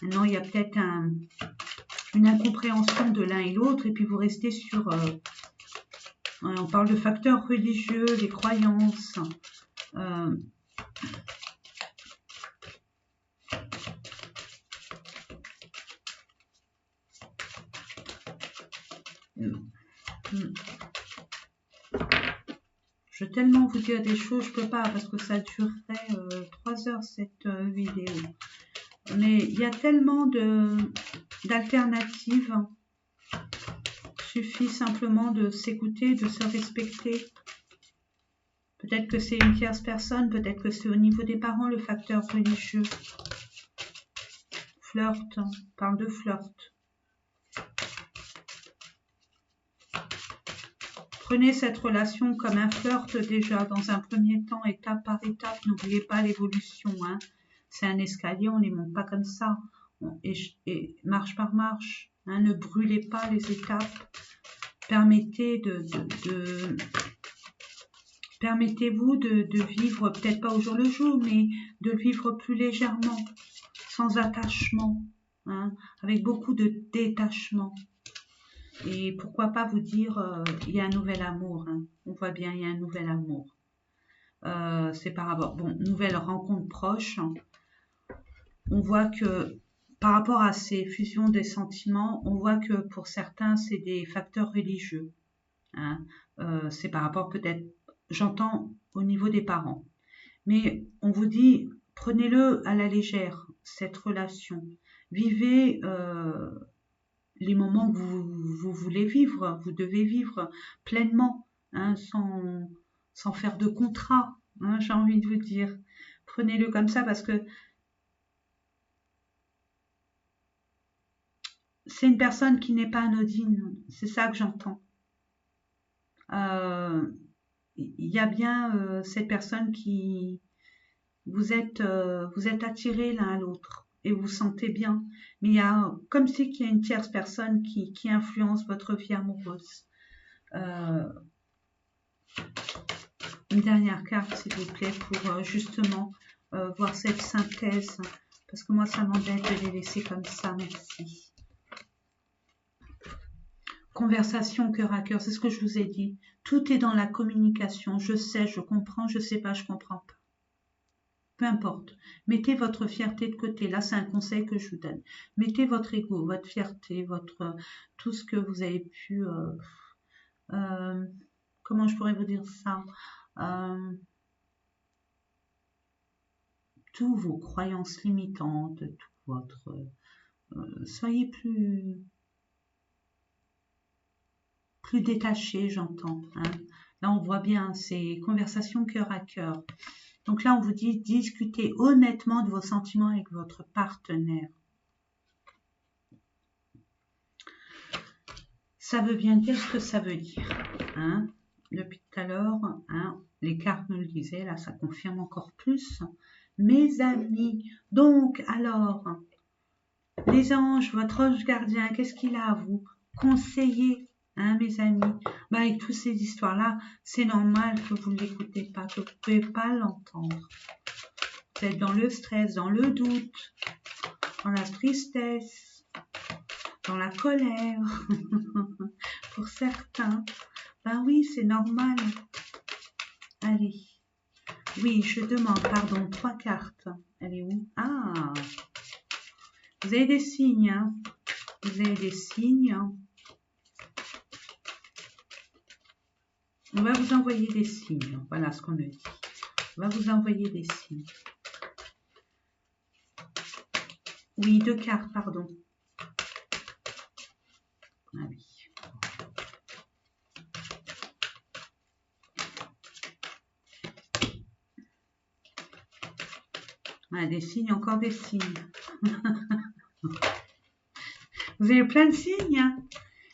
[SPEAKER 1] Maintenant, il y a peut-être une incompréhension de l'un et l'autre, et puis vous restez sur... on parle de facteurs religieux, les croyances. Je veux tellement vous dire des choses, je peux pas, parce que ça durerait 3 heures cette vidéo. Mais il y a tellement d'alternatives. Il suffit simplement de s'écouter, de se respecter. Peut-être que c'est une tierce personne, peut-être que c'est au niveau des parents le facteur religieux. Flirt, on parle de flirt. Prenez cette relation comme un flirt déjà dans un premier temps, étape par étape. N'oubliez pas l'évolution. Hein. C'est un escalier, on ne les monte pas comme ça. Et marche par marche. Hein. Ne brûlez pas les étapes. Permettez-vous de vivre, peut-être pas au jour le jour, mais de le vivre plus légèrement, sans attachement, hein, avec beaucoup de détachement. Et pourquoi pas vous dire, il y a un nouvel amour, hein. On voit bien, il y a un nouvel amour. C'est par rapport, bon, nouvelle rencontre proche. On voit que par rapport à ces fusions des sentiments, on voit que pour certains, c'est des facteurs religieux. Hein. C'est par rapport peut-être, j'entends au niveau des parents. Mais on vous dit, prenez-le à la légère, cette relation. Vivez les moments que vous voulez vivre, vous devez vivre pleinement, hein, sans faire de contrat, hein, j'ai envie de vous dire. Prenez-le comme ça parce que c'est une personne qui n'est pas anodine, c'est ça que j'entends. Il y a bien cette personne qui... vous êtes attirés l'un à l'autre et vous vous sentez bien. Mais il y a comme si qu'il y a une tierce personne qui influence votre vie amoureuse. Une dernière carte, s'il vous plaît, pour justement voir cette synthèse. Parce que moi, ça m'embête de les laisser comme ça. Merci. Conversation cœur à cœur, c'est ce que je vous ai dit. Tout est dans la communication. Je sais, je comprends, je sais pas, je comprends pas. Peu importe. Mettez votre fierté de côté. Là, c'est un conseil que je vous donne. Mettez votre ego, votre fierté, tout ce que vous avez pu... comment je pourrais vous dire ça, tous vos croyances limitantes, tout votre... soyez plus détaché, j'entends. Hein. Là, on voit bien ces conversations cœur à cœur. Donc là, on vous dit discutez honnêtement de vos sentiments avec votre partenaire. Ça veut bien dire ce que ça veut dire. Hein? Depuis tout à l'heure, hein, les cartes nous le disaient, là, ça confirme encore plus. Mes amis, donc, alors, les anges, votre ange gardien, qu'est-ce qu'il a à vous conseiller, hein, mes amis? Ben, avec toutes ces histoires-là, c'est normal que vous ne l'écoutez pas, que vous ne pouvez pas l'entendre. Vous êtes dans le stress, dans le doute, dans la tristesse, dans la colère, pour certains. Ben oui, c'est normal. Allez. Oui, je demande, pardon, 3 cartes. Elle est où? Ah, vous avez des signes, hein? Vous avez des signes. On va vous envoyer des signes. Voilà ce qu'on me dit. On va vous envoyer des signes. Oui, 2 cartes, pardon. Ah oui. Ah, des signes, encore des signes. Vous avez plein de signes, hein,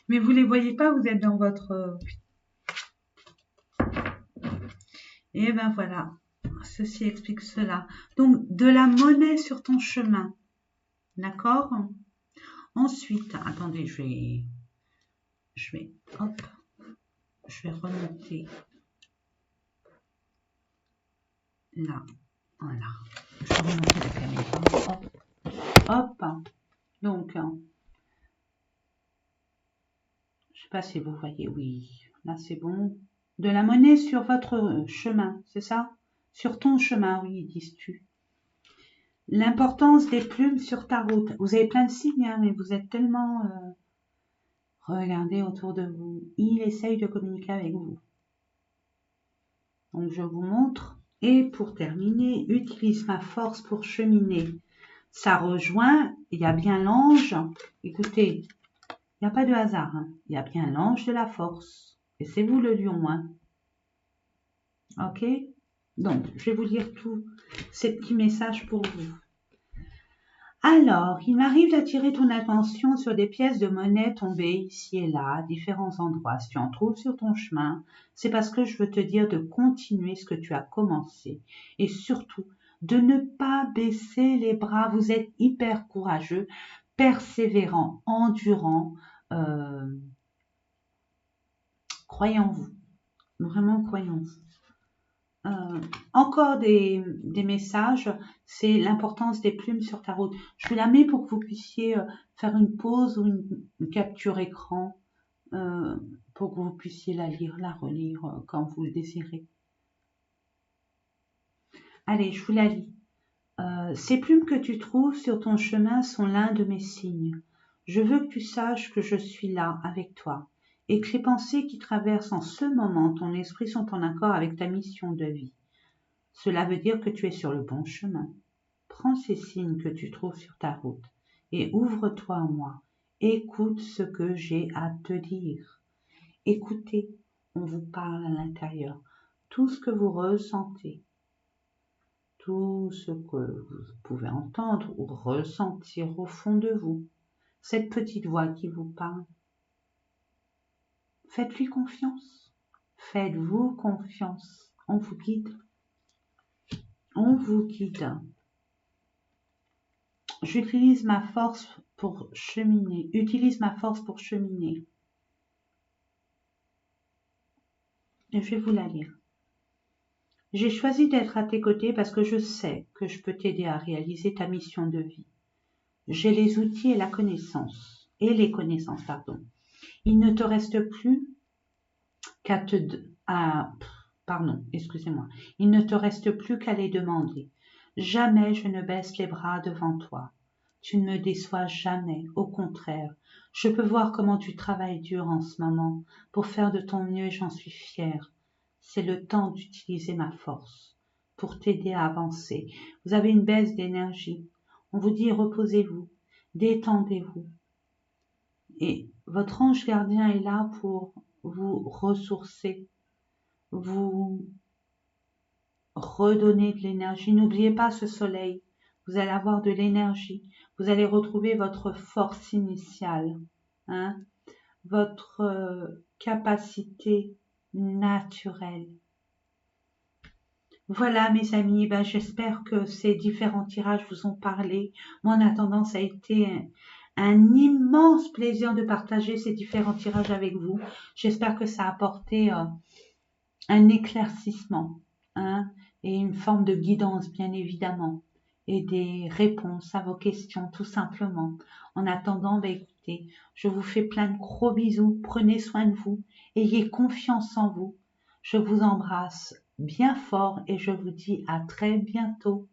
[SPEAKER 1] mais vous ne les voyez pas, vous êtes dans votre... Et ben voilà, ceci explique cela. Donc, de la monnaie sur ton chemin, d'accord? Ensuite, attendez, je vais, hop, je vais remonter là, voilà. Je vais remonter la caméra, hop, hop. Donc, je sais pas si vous voyez, oui, là c'est bon. De la monnaie sur votre chemin, c'est ça? Sur ton chemin, oui, dis-tu. L'importance des plumes sur ta route. Vous avez plein de signes, hein, mais vous êtes tellement... regardez autour de vous. Il essaye de communiquer avec vous. Donc je vous montre. Et pour terminer, utilise ma force pour cheminer. Ça rejoint, il y a bien l'ange. Écoutez, il n'y a pas de hasard. Hein. Il y a bien l'ange de la force. Et c'est vous le lion. Hein. Ok? Donc, je vais vous lire tous ces petits messages pour vous. Alors, il m'arrive d'attirer ton attention sur des pièces de monnaie tombées ici et là, à différents endroits. Si tu en trouves sur ton chemin, c'est parce que je veux te dire de continuer ce que tu as commencé. Et surtout, de ne pas baisser les bras. Vous êtes hyper courageux, persévérant, endurant. Croyez en vous. Vraiment, croyez en vous. Encore des messages, c'est l'importance des plumes sur ta route. Je vous la mets pour que vous puissiez faire une pause ou une capture écran pour que vous puissiez la lire, la relire quand vous le désirez. Allez, je vous la lis. Ces plumes que tu trouves sur ton chemin sont l'un de mes signes. Je veux que tu saches que je suis là avec toi et que les pensées qui traversent en ce moment ton esprit sont en accord avec ta mission de vie. Cela veut dire que tu es sur le bon chemin. Prends ces signes que tu trouves sur ta route et ouvre-toi à moi. Écoute ce que j'ai à te dire. Écoutez, on vous parle à l'intérieur. Tout ce que vous ressentez, tout ce que vous pouvez entendre ou ressentir au fond de vous, cette petite voix qui vous parle, faites-lui confiance. Faites-vous confiance. On vous guide. On vous guide. J'utilise ma force pour cheminer. Utilise ma force pour cheminer. Et je vais vous la lire. J'ai choisi d'être à tes côtés parce que je sais que je peux t'aider à réaliser ta mission de vie. J'ai les outils et la connaissance. Et les connaissances, pardon. Il ne te reste plus qu'à te... pardon, excusez-moi. Il ne te reste plus qu'à les demander. Jamais je ne baisse les bras devant toi. Tu ne me déçois jamais, au contraire. Je peux voir comment tu travailles dur en ce moment pour faire de ton mieux et j'en suis fière. C'est le temps d'utiliser ma force pour t'aider à avancer. Vous avez une baisse d'énergie. On vous dit reposez-vous, détendez-vous. Et votre ange gardien est là pour vous ressourcer, vous redonner de l'énergie. N'oubliez pas ce soleil. Vous allez avoir de l'énergie. Vous allez retrouver votre force initiale, hein, votre capacité naturelle. Voilà mes amis, ben, j'espère que ces différents tirages vous ont parlé. Moi en attendant, ça a été un immense plaisir de partager ces différents tirages avec vous. J'espère que ça a apporté un éclaircissement, hein, et une forme de guidance bien évidemment, et des réponses à vos questions tout simplement. En attendant, ben, écoutez, je vous fais plein de gros bisous, prenez soin de vous, ayez confiance en vous. Je vous embrasse bien fort et je vous dis à très bientôt.